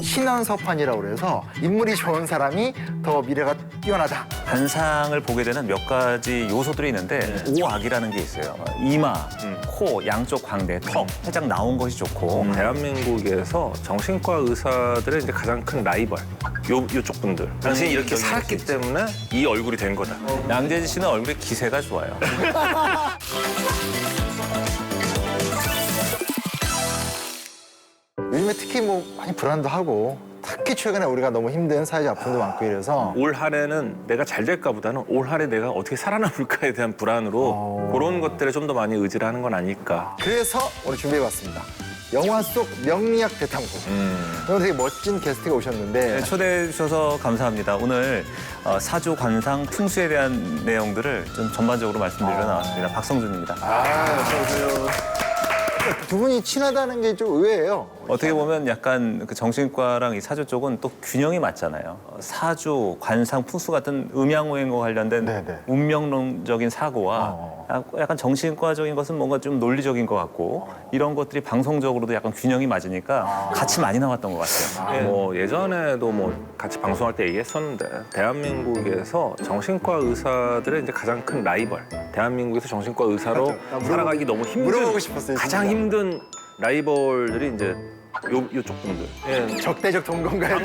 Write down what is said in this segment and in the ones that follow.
신원서판이라고 그래서 인물이 좋은 사람이 더 미래가 뛰어나다. 관상을 보게 되는 몇 가지 요소들이 있는데 오악이라는 게 있어요. 이마, 코, 양쪽 광대, 턱 살짝 나온 것이 좋고 대한민국에서 정신과 의사들의 이제 가장 큰 라이벌 요쪽 분들. 당신이 이렇게 살았기 때문에 이 얼굴이 된 거다. 양재지 씨는 얼굴에 기세가 좋아요. 요즘에 특히 뭐 많이 불안도 하고 특히 최근에 우리가 너무 힘든 사회적 아픔도 많고 이래서 올 한해는 내가 잘 될까 보다는 올 한해 내가 어떻게 살아남을까에 대한 불안으로 그런 것들에 좀 더 많이 의지를 하는 건 아닐까. 그래서 오늘 준비해봤습니다. 영화 속 명리학 대탐구. 오늘 되게 멋진 게스트가 오셨는데 네, 초대해 주셔서 감사합니다. 오늘 사주, 관상, 풍수에 대한 내용들을 좀 전반적으로 말씀드리러 나왔습니다. 박성준입니다. 어서오세요. 두 분이 친하다는 게 좀 의외예요. 어떻게 보면 약간 그 정신과랑 이 사주 쪽은 또 균형이 맞잖아요. 사주, 관상, 풍수 같은 음양오행과 관련된 네네. 운명론적인 사고와 약간 정신과적인 것은 뭔가 좀 논리적인 것 같고 이런 것들이 방송적으로도 약간 균형이 맞으니까 같이 많이 나왔던 것 같아요. 뭐 예전에도 뭐 같이 방송할 때 얘기했었는데 대한민국에서 정신과 의사들의 이제 가장 큰 라이벌. 대한민국에서 정신과 의사로 살아가기 너무 힘든 물어보고 싶었어요, 가장 진짜. 힘든 라이벌들이 이제 요쪽 분들. 예. 적대적 동건가요?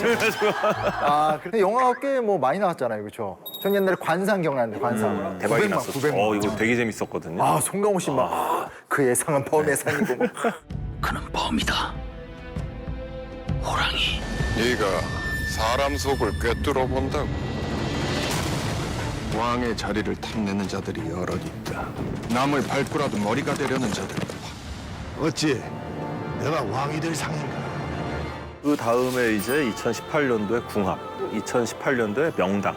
아, 근데 영화가 꽤 뭐 많이 나왔잖아요, 그렇죠? 전 옛날에 관상 기억나는데 관상. 대박이 900만, 났었죠. 900만. 이거 되게 재밌었거든요. 아, 송강호 씨 막 그 예상은 범 예상이고 막. 그는 범이다. 호랑이. 네가 사람 속을 꿰뚫어 본다고. 왕의 자리를 탐내는 자들이 여럿 있다. 남을 밟고라도 머리가 되려는 자들. 어찌 내가 왕이 될 상인가? 그 다음에 이제 2018년도에 궁합, 2018년도에 명당.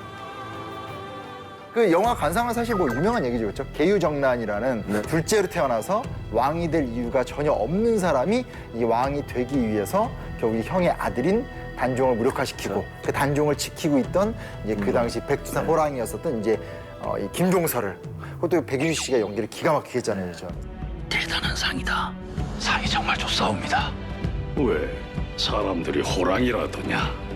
그 영화 관상은 사실 뭐 유명한 얘기죠, 그렇죠? 계유정난이라는 둘째로 태어나서 왕이 될 이유가 전혀 없는 사람이 이 왕이 되기 위해서 결국 이 형의 아들인 단종을 무력화시키고 그 단종을 지키고 있던 이제 그 당시 백두산 호랑이였었던 이제 이 김종서를 그것도 백윤 씨가 연기를 기가 막히게 했잖아요, 그렇죠? 대단한 상이다. 상이 정말 좋사옵니다. 왜 사람들이 호랑이라더냐?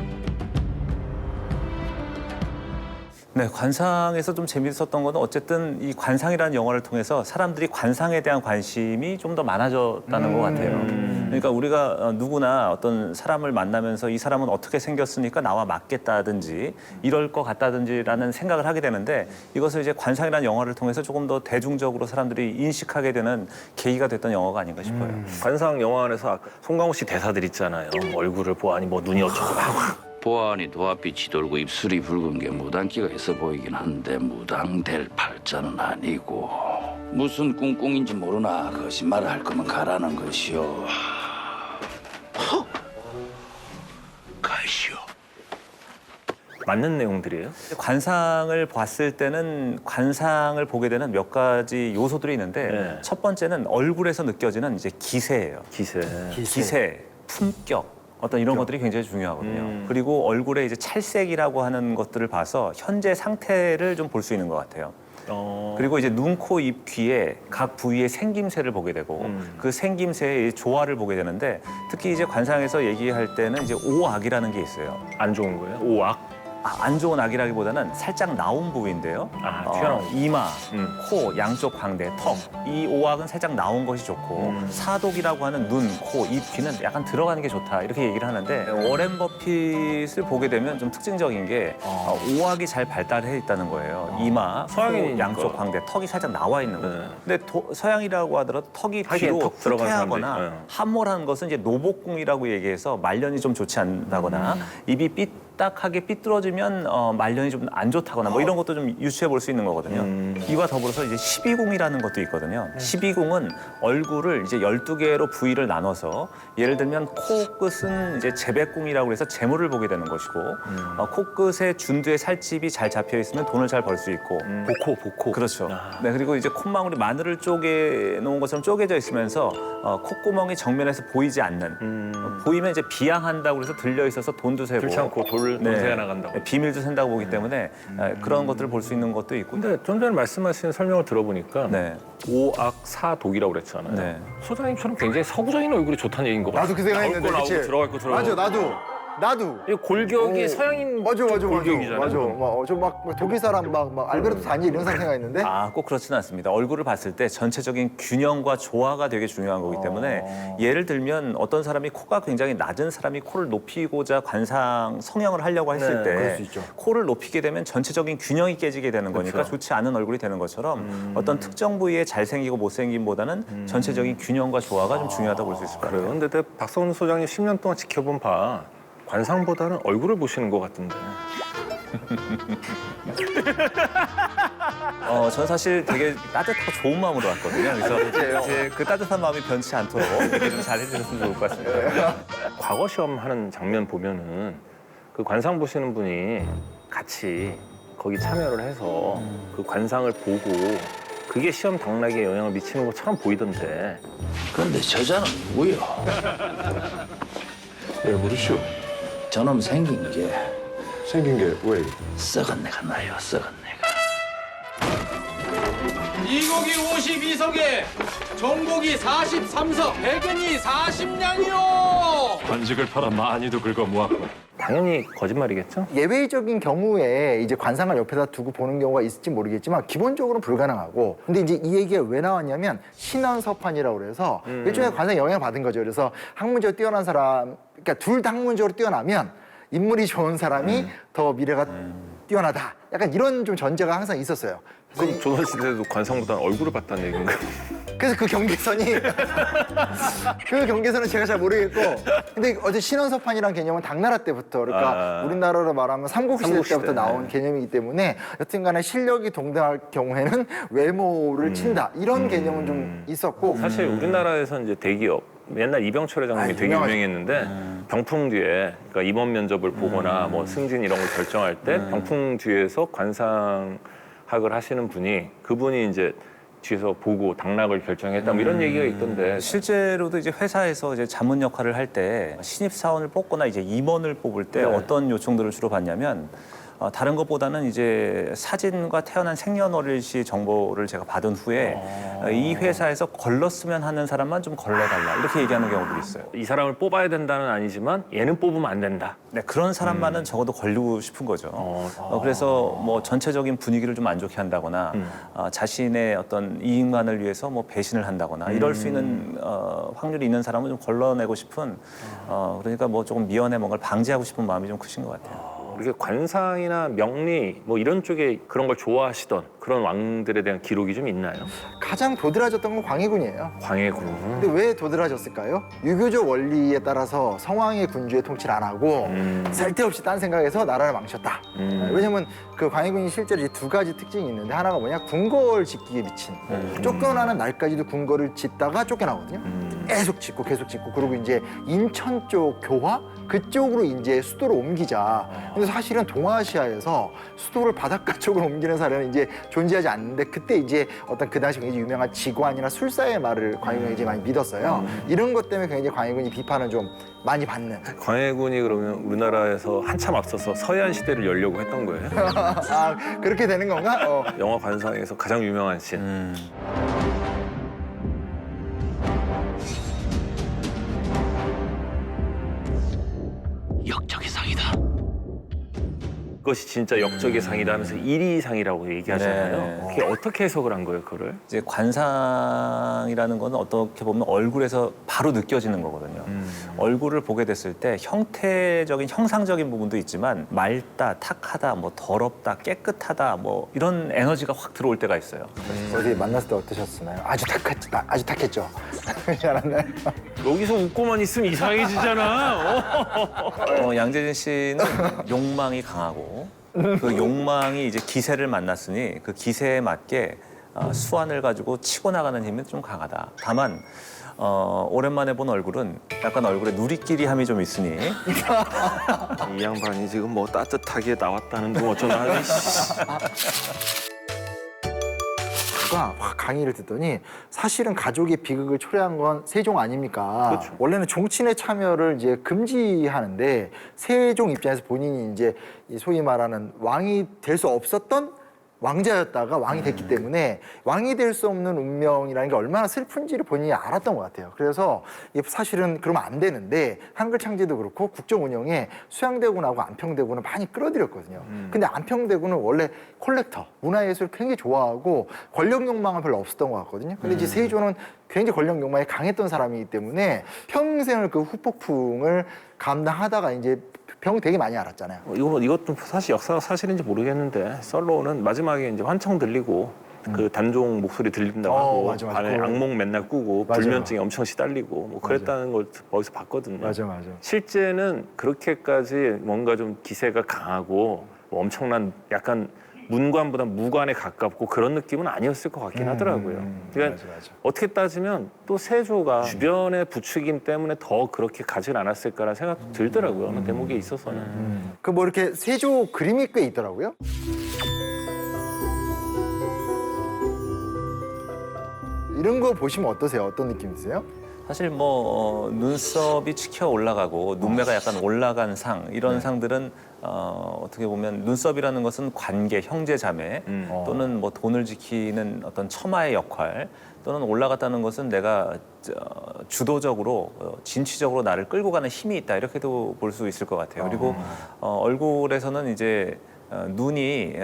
네, 관상에서 좀 재밌었던 거는 어쨌든 이 관상이라는 영화를 통해서 사람들이 관상에 대한 관심이 좀 더 많아졌다는 것 같아요. 그러니까 우리가 누구나 어떤 사람을 만나면서 이 사람은 어떻게 생겼으니까 나와 맞겠다든지 이럴 것 같다든지라는 생각을 하게 되는데 이것을 이제 관상이라는 영화를 통해서 조금 더 대중적으로 사람들이 인식하게 되는 계기가 됐던 영화가 아닌가 싶어요. 관상 영화 안에서 송강호 씨 대사들 있잖아요. 얼굴을 보아니 뭐 눈이 어쩌고 막. 보아하니 도화빛이 돌고 입술이 붉은 게 무당기가 있어 보이긴 한데 무당될 팔자는 아니고 무슨 꿍꿍인지 모르나 거짓말을 할 거면 가라는 것이오. 가시오. 맞는 내용들이에요. 관상을 봤을 때는 관상을 보게 되는 몇 가지 요소들이 있는데 네. 첫 번째는 얼굴에서 느껴지는 이제 기세예요. 기세. 기세, 품격. 어떤 이런 것들이 굉장히 중요하거든요. 그리고 얼굴에 이제 찰색이라고 하는 것들을 봐서 현재 상태를 좀 볼 수 있는 것 같아요. 그리고 이제 눈, 코, 입, 귀에 각 부위의 생김새를 보게 되고 그 생김새의 조화를 보게 되는데 특히 이제 관상에서 얘기할 때는 이제 오악이라는 게 있어요. 안 좋은 거예요? 오악? 안 좋은 악이라기보다는 살짝 나온 부위인데요. 튀어나온 이마, 코, 양쪽 광대, 턱. 이 오악은 살짝 나온 것이 좋고 사독이라고 하는 눈, 코, 입, 귀는 약간 들어가는 게 좋다 이렇게 얘기를 하는데 워렌 버핏을 보게 되면 좀 특징적인 게 오악이 잘 발달해 있다는 거예요. 이마, 코, 서양인이니까. 양쪽 광대, 턱이 살짝 나와 있는 거예요. 근데 서양이라고 하더라도 턱이 하긴 뒤로 턱 들어간 후퇴하거나 사람들이, 함몰하는 것은 이제 노복궁이라고 얘기해서 말년이 좀 좋지 않다거나 입이 삐딱하게 삐뚤어지면 말년이 좀 안 좋다거나 뭐 이런 것도 좀 유추해 볼 수 있는 거거든요. 이와 더불어서 이제 12궁이라는 것도 있거든요. 12궁은 얼굴을 이제 12개로 부위를 나눠서 예를 들면 코끝은 이제 재백궁이라고 해서 재물을 보게 되는 것이고 코끝의 준두의 살집이 잘 잡혀 있으면 돈을 잘 벌 수 있고 보코. 그렇죠. 네, 그리고 이제 콧망울이 마늘을 쪼개 놓은 것처럼 쪼개져 있으면서 콧구멍이 정면에서 보이지 않는 보이면 이제 비양한다고 그래서 들려 있어서 돈도 세고 들지 않고 돈새가 나간다고. 비밀도 센다고 보기 때문에 그런 것들을 볼 수 있는 것도 있고. 근데 좀 전에 말씀하신 설명을 들어보니까 네. 오악사독이라고 그랬잖아요. 네. 소장님처럼 굉장히 서구적인 얼굴이 좋다는 얘기인 것 같아요. 나도 그 생각했는데, 나올 거 나오고 그치? 들어갈 거 들어가고. 맞아, 나도. 나도. 이 골격이 어, 서양인 맞아, 맞아, 맞아. 골격이잖아요. 맞아. 막 독일 사람 막 알베르토 다니 이런 사람 생각했는데. 꼭 그렇지는 않습니다. 얼굴을 봤을 때 전체적인 균형과 조화가 되게 중요한 거기 때문에 예를 들면 어떤 사람이 코가 굉장히 낮은 사람이 코를 높이고자 관상 성형을 하려고 했을 네, 그럴 때 수 있죠. 코를 높이게 되면 전체적인 균형이 깨지게 되는 거니까 좋지 않은 얼굴이 되는 것처럼 어떤 특정 부위에 잘생기고 못생김보다는 전체적인 균형과 조화가 좀 중요하다고 볼 수 있을 것 같아요. 그래요. 근데 박성훈 소장님 10년 동안 지켜본 바 관상보다는 얼굴을 보시는 것 같은데. 저는 사실 되게 따뜻하고 좋은 마음으로 왔거든요. 그래서 이제 그 따뜻한 마음이 변치 않도록 이렇게 좀 잘 해주셨으면 좋을 것 같습니다. 과거 시험 하는 장면 보면은 그 관상 보시는 분이 같이 거기 참여를 해서 그 관상을 보고 그게 시험 당락에 영향을 미치는 것처럼 보이던데. 그런데 저자는 누구요? 왜 물으시오? 저놈 생긴 게 생긴 게 왜? 썩은 내가 나요, 썩은 내가. 이곡이 52석에 정곡이 43석, 백연이 40냥이요. 관직을 팔아 많이도 긁어 모았군. 당연히 거짓말이겠죠? 예외적인 경우에 이제 관상을 옆에다 두고 보는 경우가 있을지 모르겠지만 기본적으로는 불가능하고 근데 이제 이 얘기가 왜 나왔냐면 신원서판이라고 그래서 일종의 관상에 영향을 받은 거죠. 그래서 학문적으로 뛰어난 사람, 그러니까 둘 다 학문적으로 뛰어나면 인물이 좋은 사람이 더 미래가 뛰어나다. 약간 이런 좀 전제가 항상 있었어요. 그럼 조선시대에도 관상보다는 얼굴을 봤다는 얘기인가요? 그래서 그 경계선이 그 경계선은 제가 잘 모르겠고 근데 어제 신원서판이라는 개념은 당나라 때부터 그러니까 우리나라로 말하면 삼국시대 삼국시대. 때부터 나온 개념이기 때문에 여튼간에 실력이 동등할 경우에는 외모를 친다 이런 개념은 좀 있었고 사실 우리나라에서 이제 대기업 옛날 이병철 회장님이 되게 유명하죠. 유명했는데 병풍 뒤에 그러니까 임원 면접을 보거나 뭐 승진 이런 걸 결정할 때 병풍 뒤에서 관상학을 하시는 분이 그분이 이제 뒤에서 보고 당락을 결정했다 뭐 이런 얘기가 있던데 실제로도 이제 회사에서 이제 자문 역할을 할 때 신입 사원을 뽑거나 이제 임원을 뽑을 때 어떤 요청들을 주로 받냐면 다른 것보다는 이제 사진과 태어난 생년월일시 정보를 제가 받은 후에 이 회사에서 걸렀으면 하는 사람만 좀 걸러달라 이렇게 얘기하는 경우들이 있어요. 이 사람을 뽑아야 된다는 아니지만 얘는 뽑으면 안 된다. 네, 그런 사람만은 적어도 걸리고 싶은 거죠. 그래서 뭐 전체적인 분위기를 좀 안 좋게 한다거나 자신의 어떤 이익만을 위해서 뭐 배신을 한다거나 이럴 수 있는 확률이 있는 사람은 좀 걸러내고 싶은 그러니까 뭐 조금 미연에 뭔가를 방지하고 싶은 마음이 좀 크신 것 같아요. 이렇게 관상이나 명리 뭐 이런 쪽에 그런 걸 좋아하시던 그런 왕들에 대한 기록이 좀 있나요? 가장 도드라졌던 건 광해군이에요. 광해군. 근데 왜 도드라졌을까요? 유교적 원리에 따라서 성왕의 군주의 통치를 안 하고 쓸데없이 딴 생각해서 나라를 망쳤다. 왜냐면 그 광해군이 실제로 이제 두 가지 특징이 있는데 하나가 뭐냐 궁궐 짓기에 미친 쫓겨나는 날까지도 궁궐을 짓다가 쫓겨나거든요. 계속 짓고 그리고 이제 인천 쪽 교화 그쪽으로 이제 수도를 옮기자. 근데 사실은 동아시아에서 수도를 바닷가 쪽으로 옮기는 사례는 이제 존재하지 않는데 그때 이제 어떤 그 당시 굉장히 유명한 직관이나 술사의 말을 광해군이 이제 많이 믿었어요. 이런 것 때문에 굉장히 광해군이 비판을 좀 많이 받는. 광해군이 그러면 우리나라에서 한참 앞서서 서해안 시대를 열려고 했던 거예요? 아 그렇게 되는 건가? 영화 관상에서 가장 유명한 씬. 역적의 상이다. 그것이 진짜 역적의 상이다 하면서 일이상이라고 얘기하잖아요. 네. 그게 어떻게 해석을 한 거예요, 그거를? 이제 관상이라는 거는 어떻게 보면 얼굴에서 바로 느껴지는 거거든요. 얼굴을 보게 됐을 때 형태적인 형상적인 부분도 있지만 맑다, 탁하다, 뭐 더럽다, 깨끗하다, 뭐 이런 에너지가 확 들어올 때가 있어요. 어디 만났을 때 어떠셨나요? 아주 탁했죠. 그렇지 않았나요? 여기서 웃고만 있으면 이상해지잖아. 양재진 씨는 욕망이 강하고 그 욕망이 이제 기세를 만났으니 그 기세에 맞게 수완을 가지고 치고 나가는 힘이 좀 강하다. 다만 오랜만에 본 얼굴은 약간 얼굴에 누리끼리함이 좀 있으니 이 양반이 지금 뭐 따뜻하게 나왔다는 둥 어쩌나. 제가 강의를 듣더니 사실은 가족의 비극을 초래한 건 세종 아닙니까? 원래는 종친의 참여를 이제 금지하는데 세종 입장에서 본인이 이제 이 소위 말하는 왕이 될 수 없었던 왕자였다가 왕이 됐기 때문에 왕이 될 수 없는 운명이라는 게 얼마나 슬픈지를 본인이 알았던 것 같아요. 그래서 이게 사실은 그러면 안 되는데 한글 창제도 그렇고 국정 운영에 수양대군하고 안평대군을 많이 끌어들였거든요. 근데 안평대군은 원래 콜렉터, 문화예술을 굉장히 좋아하고 권력 욕망은 별로 없었던 것 같거든요. 근데 이제 세조는 굉장히 권력 욕망이 강했던 사람이기 때문에 평생을 그 후폭풍을 감당하다가 이제 병 되게 많이 앓았잖아요. 이것도 사실 역사가 사실인지 모르겠는데 썰로는 마지막에 이제 환청 들리고 그 단종 목소리 들린다고 하고 맞아. 안에 그거- 악몽 맨날 꾸고 맞아. 불면증에 엄청 시달리고 뭐 그랬다는 걸 어디서 봤거든요. 맞아. 실제는 그렇게까지 뭔가 좀 기세가 강하고 뭐 엄청난 약간 문관보다 무관에 가깝고 그런 느낌은 아니었을 것 같긴 하더라고요. 그러니까 맞아. 어떻게 따지면 또 세조가 주변의 부추김 때문에 더 그렇게 가진 않았을까라는 생각도 들더라고요. 어느 대목에 있어서는. 그 뭐 이렇게 세조 그림이 꽤 있더라고요. 이런 거 보시면 어떠세요? 어떤 느낌이세요? 사실 뭐 눈썹이 치켜 올라가고 눈매가 약간 올라간 상 이런 상들은 어떻게 보면 눈썹이라는 것은 관계, 형제 자매 또는 뭐 돈을 지키는 어떤 처마의 역할 또는 올라갔다는 것은 내가 주도적으로 진취적으로 나를 끌고 가는 힘이 있다 이렇게도 볼 수 있을 것 같아요. 그리고 얼굴에서는 이제 눈이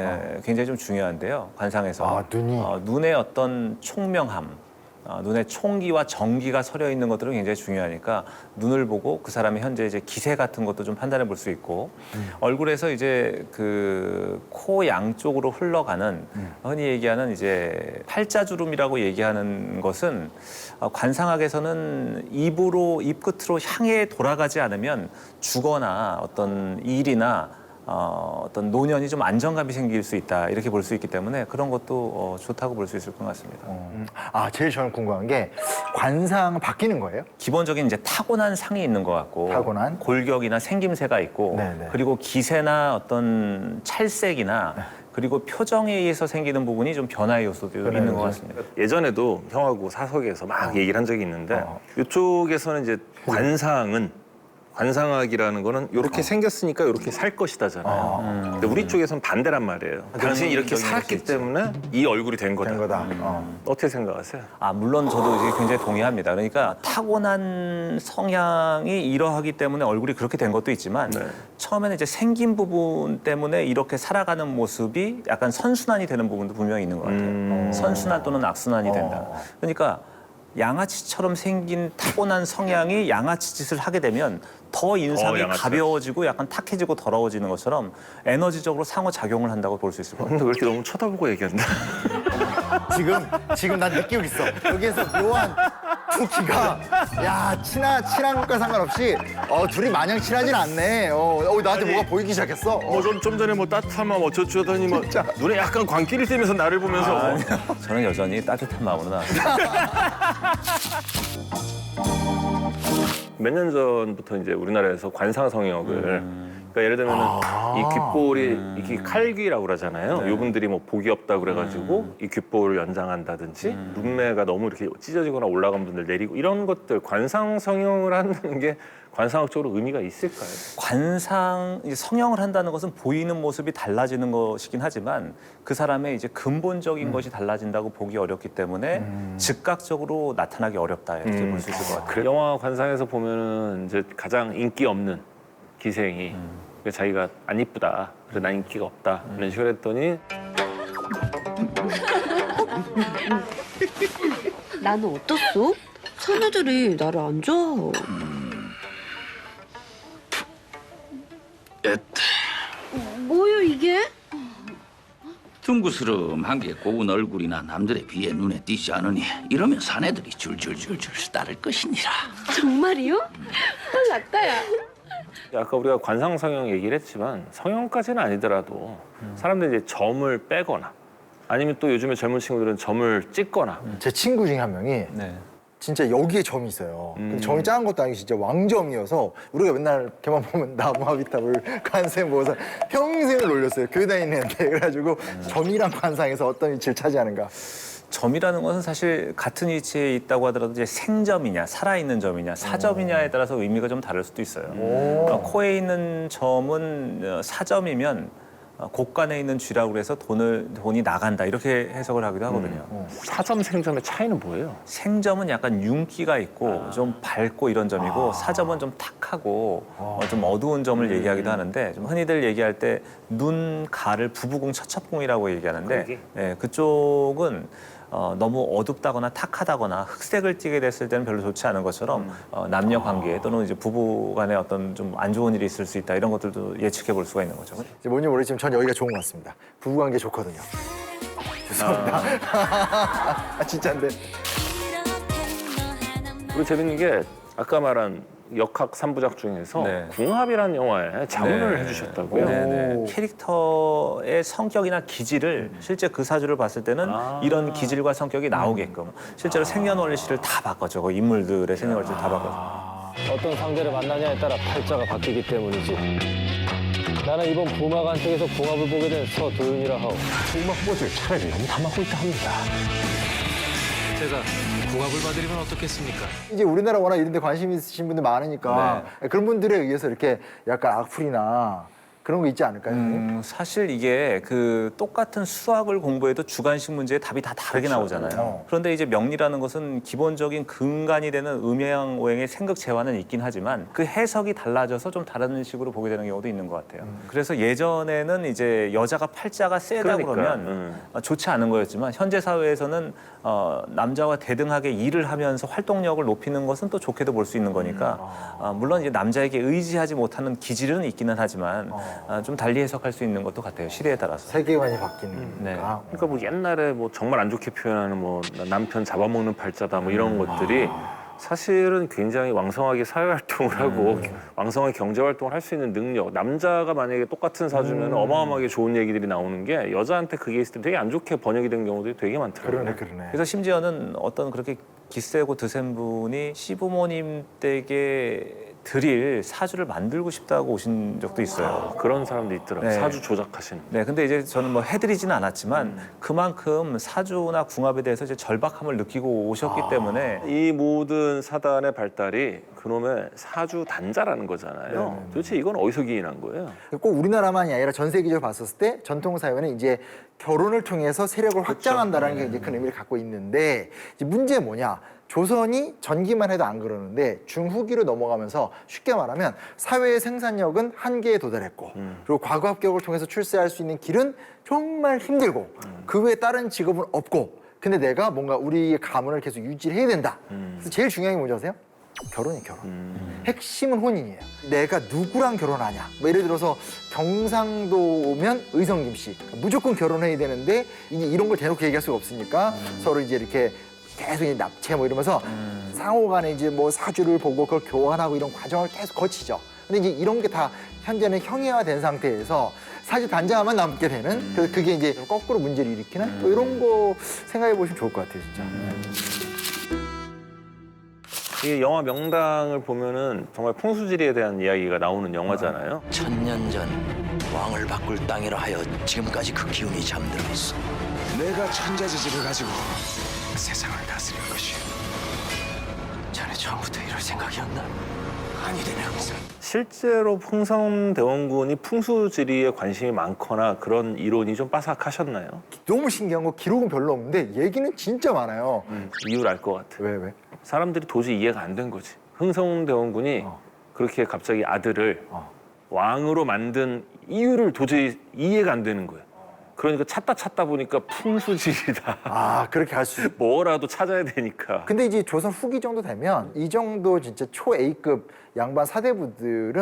굉장히 좀 중요한데요. 관상에서 아, 눈이. 눈의 어떤 총명함, 눈에 총기와 정기가 서려 있는 것들은 굉장히 중요하니까 눈을 보고 그 사람의 현재 이제 기세 같은 것도 좀 판단해 볼 수 있고 얼굴에서 이제 그 코 양쪽으로 흘러가는 흔히 얘기하는 이제 팔자주름이라고 얘기하는 것은 관상학에서는 입 끝으로 향해 돌아가지 않으면 주거나 어떤 일이나 어떤 노년이 좀 안정감이 생길 수 있다 이렇게 볼 수 있기 때문에 그런 것도 좋다고 볼 수 있을 것 같습니다. 제일 저는 궁금한 게 관상 바뀌는 거예요? 기본적인 이제 타고난 상이 있는 것 같고 타고난? 골격이나 생김새가 있고 네네. 그리고 기세나 어떤 찰색이나 그리고 표정에 의해서 생기는 부분이 좀 변화의 요소도 있는 것 같습니다. 예전에도 형하고 사석에서 막 얘기를 한 적이 있는데 이쪽에서는 이제 관상학이라는 거는 이렇게 생겼으니까 이렇게 살 것이다잖아요. 근데 우리 쪽에서는 반대란 말이에요. 당신이 이렇게 살았기 때문에 이 얼굴이 된 거다. 된 거다. 어떻게 생각하세요? 물론 저도 이제 굉장히 동의합니다. 그러니까 타고난 성향이 이러하기 때문에 얼굴이 그렇게 된 것도 있지만 처음에는 이제 생긴 부분 때문에 이렇게 살아가는 모습이 약간 선순환이 되는 부분도 분명히 있는 것 같아요. 선순환 또는 악순환이 된다. 그러니까 양아치처럼 생긴 타고난 성향이 양아치 짓을 하게 되면 더 인상이 양아치다. 가벼워지고 약간 탁해지고 더러워지는 것처럼 에너지적으로 상호작용을 한다고 볼 수 있을 것 같아요. 근데 왜 이렇게 너무 쳐다보고 얘기한다? 지금 난 느끼고 있어. 여기에서 묘한 두 키가 친한 것과 상관없이 둘이 마냥 친하진 않네. 나한테 뭐가 보이기 시작했어. 좀 전에 뭐 따뜻하면 어쩌고 하더니 뭐 눈에 약간 광기를 띠면서 나를 보면서 저는 여전히 따뜻한 마음으로 나왔습니다. 몇 년 전부터 이제 우리나라에서 관상 성역을 그러니까 예를 들면 이 귓볼이 이게 칼귀라고 그러잖아요. 이분들이 뭐 복이 없다 그래가지고 이 귓볼을 연장한다든지 눈매가 너무 이렇게 찢어지거나 올라간 분들 내리고 이런 것들 관상 성형을 하는 게 관상학적으로 의미가 있을까요? 이제 성형을 한다는 것은 보이는 모습이 달라지는 것이긴 하지만 그 사람의 이제 근본적인 것이 달라진다고 보기 어렵기 때문에 즉각적으로 나타나기 어렵다 이렇게 볼 수 있을 것 같아요. 영화 관상에서 보면은 이제 가장 인기 없는 기생이 자기가 안 이쁘다, 그래서 난 인기가 없다 이런 식으로 했더니 나는 어떻소? 사내들이 나를 안 좋아하고. 뭐요 이게? 둥그스름한 게 고운 얼굴이나 남들에 비해 눈에 띄지 않으니 이러면 사내들이 줄줄줄줄 따를 것이니라. 정말이요? 낫다야. 아까 우리가 관상 성형 얘기를 했지만 성형까지는 아니더라도 사람들이 이제 점을 빼거나 아니면 또 요즘에 젊은 친구들은 점을 찍거나 제 친구 중에 한 명이 네. 진짜 여기에 점이 있어요. 근데 점이 작은 것도 아니고 진짜 왕점이어서 우리가 맨날 걔만 보면 나무아비탑을 관세음 보고서 평생을 놀렸어요. 교회 다니는데 그래가지고 점이랑 관상에서 어떤 위치를 차지하는가. 점이라는 것은 사실 같은 위치에 있다고 하더라도 이제 생점이냐, 살아있는 점이냐, 사점이냐에 따라서 의미가 좀 다를 수도 있어요. 코에 있는 점은 사점이면 곳간에 있는 쥐라고 그래서 돈이 나간다 이렇게 해석을 하기도 하거든요. 사점 생점의 차이는 뭐예요? 생점은 약간 윤기가 있고 좀 밝고 이런 점이고 사점은 좀 탁하고 좀 어두운 점을 얘기하기도 하는데 좀 흔히들 얘기할 때 눈, 가를 부부궁, 처첩궁이라고 얘기하는데 그쪽은 너무 어둡다거나 탁하다거나 흑색을 띠게 됐을 때는 별로 좋지 않은 것처럼 남녀 관계 또는 이제 부부 간에 어떤 좀 안 좋은 일이 있을 수 있다 이런 것들도 예측해 볼 수가 있는 거죠. 이제 뭔지 모르겠지만 전 여기가 좋은 것 같습니다. 부부관계 좋거든요. 죄송합니다. 아, 진짜인데. 그리고 재밌는 게 아까 말한 역학 3부작 중에서 네. 궁합이라는 영화에 자문을 네. 해주셨다고요? 네네. 캐릭터의 성격이나 기질을 실제 그 사주를 봤을 때는 이런 기질과 성격이 나오게끔 실제로 생년월일시를 다 바꿨죠. 그 인물들의 생년월일시를 다 바꿨죠. 어떤 상대를 만나냐에 따라 팔자가 바뀌기 때문이지. 나는 이번 부마관 쪽에서 궁합을 보게 된 서도윤이라 하오. 승막보질 차라리 너무 담아고 있다 합니다. 제가 궁합을 봐드리면 어떻겠습니까? 이제 우리나라 워낙 이런 데 관심 있으신 분들 많으니까 그런 분들에 의해서 이렇게 약간 악플이나 그런 거 있지 않을까요? 사실 이게 그 똑같은 수학을 공부해도 주관식 문제의 답이 다 다르게 나오잖아요. 그런데 이제 명리라는 것은 기본적인 근간이 되는 음양 오행의 생극 재화는 있긴 하지만 그 해석이 달라져서 좀 다른 식으로 보게 되는 경우도 있는 것 같아요. 그래서 예전에는 이제 여자가 팔자가 세다 그러면 좋지 않은 거였지만 현재 사회에서는 남자와 대등하게 일을 하면서 활동력을 높이는 것은 또 좋게도 볼 수 있는 거니까 물론 이제 남자에게 의지하지 못하는 기질은 있기는 하지만 좀 달리 해석할 수 있는 것도 같아요. 시대에 따라서. 세계관이 바뀌는 네. 거니까. 그러니까 뭐 옛날에 뭐 정말 안 좋게 표현하는 뭐 남편 잡아먹는 팔자다 뭐 이런 것들이 사실은 굉장히 왕성하게 사회활동을 하고 왕성하게 경제활동을 할 수 있는 능력. 남자가 만약에 똑같은 사주면 어마어마하게 좋은 얘기들이 나오는 게 여자한테 그게 있을 때 되게 안 좋게 번역이 된 경우들이 되게 많더라고요. 그러네. 그래서 심지어는 어떤 그렇게 기세고 드센 분이 시부모님 댁에 드릴 사주를 만들고 싶다고 오신 적도 있어요. 그런 사람도 있더라고요. 네. 사주 조작하시는. 네, 근데 이제 저는 뭐 해드리지는 않았지만 그만큼 사주나 궁합에 대해서 이제 절박함을 느끼고 오셨기 때문에 이 모든 사단의 발달이 그놈의 사주 단자라는 거잖아요. 도대체 이건 어디서 기인한 거예요? 꼭 우리나라만이 아니라 전 세계적으로 봤었을 때 전통 사회는 이제 결혼을 통해서 세력을 확장한다라는 게 이제 큰 의미를 갖고 있는데 이제 문제는 뭐냐? 조선이 전기만 해도 안 그러는데 중후기로 넘어가면서 쉽게 말하면 사회의 생산력은 한계에 도달했고 그리고 과거 합격을 통해서 출세할 수 있는 길은 정말 힘들고 그 외에 다른 직업은 없고 근데 내가 뭔가 우리의 가문을 계속 유지를 해야 된다. 그래서 제일 중요한 게 뭔지 아세요? 결혼이에요, 결혼. 핵심은 혼인이에요. 내가 누구랑 결혼하냐. 뭐 예를 들어서 경상도 오면 의성김 씨. 무조건 결혼해야 되는데 이제 이런 걸 대놓고 얘기할 수가 없으니까 서로 이제 이렇게 계속 이제 납치 뭐 이러면서 상호간에 이제 뭐 사주를 보고 그걸 교환하고 이런 과정을 계속 거치죠. 근데 이제 이런 게 다 현재는 형해화된 상태에서 사주 단자만 남게 되는 그래서 그게 이제 거꾸로 문제를 일으키는 뭐 이런 거 생각해 보시면 좋을 것 같아요, 진짜. 이 영화 명당을 보면은 정말 풍수지리에 대한 이야기가 나오는 영화잖아요. 천년 전 왕을 바꿀 땅이라 하여 지금까지 그 기운이 잠들어 있어. 내가 천자지지를 가지고 세상을 다스릴 것이. 자네 처음부터 이럴 생각이었나? 아니되네 항상. 실제로 풍성대원군이 풍수지리에 관심이 많거나 그런 이론이 좀 빠삭하셨나요? 너무 신기한 거 기록은 별로 없는데 얘기는 진짜 많아요. 이유를 알 것 같아요. 왜? 사람들이 도저히 이해가 안 된 거지. 흥성대원군이 그렇게 갑자기 아들을 왕으로 만든 이유를 도저히 이해가 안 되는 거예요. 그러니까 찾다 보니까 풍수지리다. 아, 그렇게 할 수 있 뭐라도 찾아야 되니까. 근데 이제 조선 후기 정도 되면 이 정도 진짜 초 A급 양반 사대부들은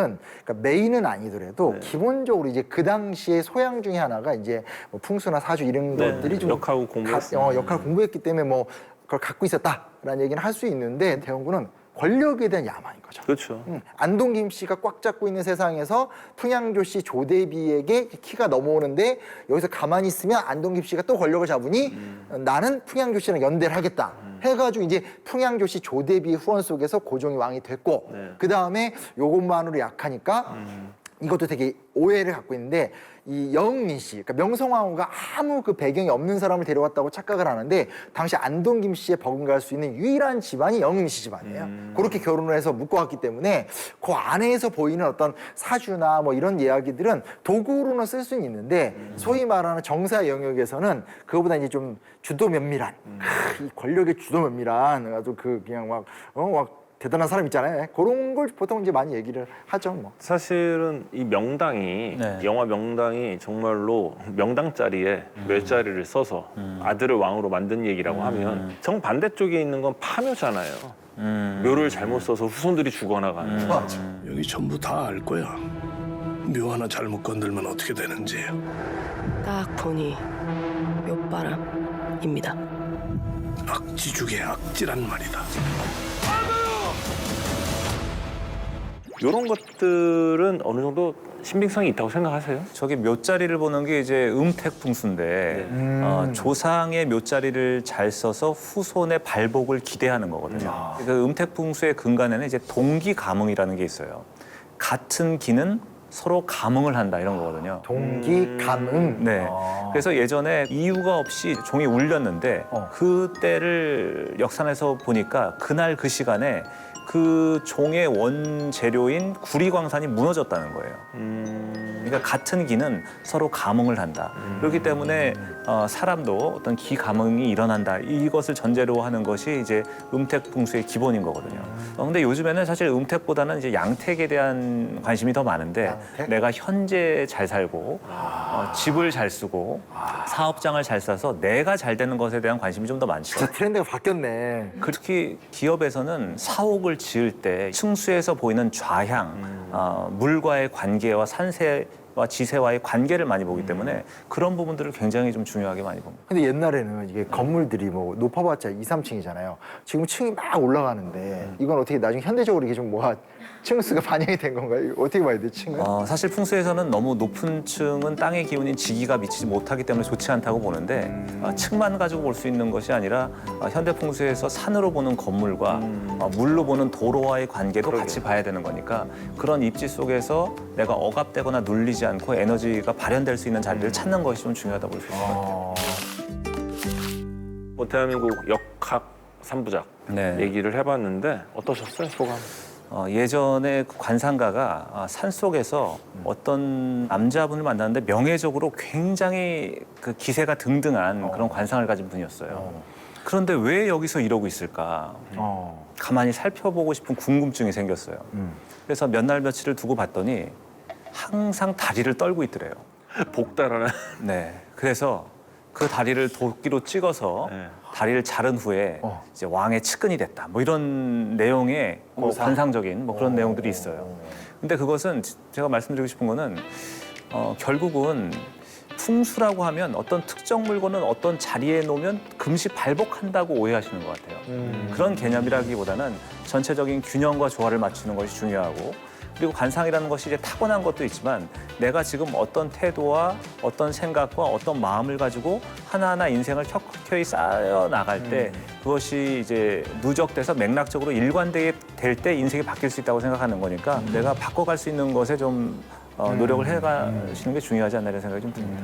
그러니까 메인은 아니더라도 기본적으로 이제 그 당시의 소양 중에 하나가 이제 뭐 풍수나 사주 이런 것들이 좀 역할 공부했어요. 역할 공부했기 때문에 뭐 그걸 갖고 있었다라는 얘기는 할 수 있는데 대원군은 권력에 대한 야망인 거죠. 그렇죠. 안동김 씨가 꽉 잡고 있는 세상에서 풍양조 씨 조대비에게 키가 넘어오는데 여기서 가만히 있으면 안동김 씨가 또 권력을 잡으니 나는 풍양조 씨랑 연대를 하겠다 해가지고 이제 풍양조 씨 조대비 후원 속에서 고종이 왕이 됐고 그 다음에 요것만으로 약하니까 이것도 되게 오해를 갖고 있는데 이 영민 씨, 그러니까 명성황후가 아무 그 배경이 없는 사람을 데려왔다고 착각을 하는데 당시 안동 김 씨의 버금갈 수 있는 유일한 집안이 영민 씨 집안이에요. 그렇게 결혼을 해서 묶어왔기 때문에 그 안에서 보이는 어떤 사주나 뭐 이런 이야기들은 도구로는 쓸 수는 있는데 소위 말하는 정사 영역에서는 그거보다 이제 좀 주도 면밀한 이 권력의 주도 면밀한 아주 그 그냥 막 대단한 사람 있잖아요. 그런 걸 보통 이제 많이 얘기를 하죠. 뭐. 사실은 이 명당이 네. 영화 명당이 정말로 명당 자리에 묘자리를 써서 아들을 왕으로 만든 얘기라고 하면 정 반대쪽에 있는 건 파묘잖아요. 묘를 잘못 써서 후손들이 죽어나가는. 여기 전부 다 알 거야. 묘 하나 잘못 건들면 어떻게 되는지. 딱 보니 묘바람입니다. 악지 중에 악지란 말이다. 이런 것들은 어느 정도 신빙성이 있다고 생각하세요? 저기 묘자리를 보는 게 이제 음택풍수인데 조상의 묘자리를 잘 써서 후손의 발복을 기대하는 거거든요. 그 음택풍수의 근간에는 이제 동기감응이라는 게 있어요. 같은 기는 서로 감응을 한다 이런 거거든요. 동기, 감응. 네. 그래서 예전에 이유가 없이 종이 울렸는데 그때를 역산해서 보니까 그날 그 시간에 그 종의 원재료인 구리광산이 무너졌다는 거예요. 그러니까 같은 기는 서로 감응을 한다. 그렇기 때문에 사람도 어떤 기 감응이 일어난다. 이것을 전제로 하는 것이 이제 음택풍수의 기본인 거거든요. 근데 요즘에는 사실 음택보다는 이제 양택에 대한 관심이 더 많은데 양택? 내가 현재 잘 살고 집을 잘 쓰고 사업장을 잘 싸서 내가 잘 되는 것에 대한 관심이 좀 더 많죠. 진짜 트렌드가 바뀌었네. 특히 기업에서는 사옥을 지을 때 층수에서 보이는 좌향, 물과의 관계와 산세와 지세와의 관계를 많이 보기 때문에 그런 부분들을 굉장히 좀 중요하게 많이 봅니다. 근데 옛날에는 이게 건물들이 뭐 높아봤자 2, 3층이잖아요. 지금 층이 막 올라가는데 이건 어떻게 나중에 현대적으로 이게 좀 뭐가 층수가 반영이 된 건가요? 이거 어떻게 봐야 돼, 층은? 사실 풍수에서는 너무 높은 층은 땅의 기운인 지기가 미치지 못하기 때문에 좋지 않다고 보는데 층만 가지고 볼 수 있는 것이 아니라 현대 풍수에서 산으로 보는 건물과 물로 보는 도로와의 관계도 같이 봐야 되는 거니까 그런 입지 속에서 내가 억압되거나 눌리지 않고 에너지가 발현될 수 있는 자리를 찾는 것이 좀 중요하다고 볼 수 있을 것 같아요. 뭐 대한민국 역학 3부작 네. 얘기를 해봤는데 어떠셨어요, 소감? 예전에 그 관상가가 산속에서 어떤 남자분을 만났는데 명예적으로 굉장히 그 기세가 등등한 그런 관상을 가진 분이었어요. 그런데 왜 여기서 이러고 있을까? 가만히 살펴보고 싶은 궁금증이 생겼어요. 그래서 몇 날 며칠을 두고 봤더니 항상 다리를 떨고 있더래요. 복달하는. 네. 그래서 그 다리를 도끼로 찍어서 네. 다리를 자른 후에 이제 왕의 측근이 됐다. 뭐 이런 내용의 뭐 관상적인 뭐 그런 내용들이 있어요. 근데 그것은 제가 말씀드리고 싶은 거는 결국은 풍수라고 하면 어떤 특정 물건은 어떤 자리에 놓으면 금시 발복한다고 오해하시는 것 같아요. 그런 개념이라기보다는 전체적인 균형과 조화를 맞추는 것이 중요하고 그리고 관상이라는 것이 이제 타고난 것도 있지만 내가 지금 어떤 태도와 어떤 생각과 어떤 마음을 가지고 하나하나 인생을 켜켜이 쌓여 나갈 때 그것이 이제 누적돼서 맥락적으로 일관되게 될 때 인생이 바뀔 수 있다고 생각하는 거니까 내가 바꿔갈 수 있는 것에 좀 노력을 해가시는 게 중요하지 않나 이런 생각이 좀 듭니다.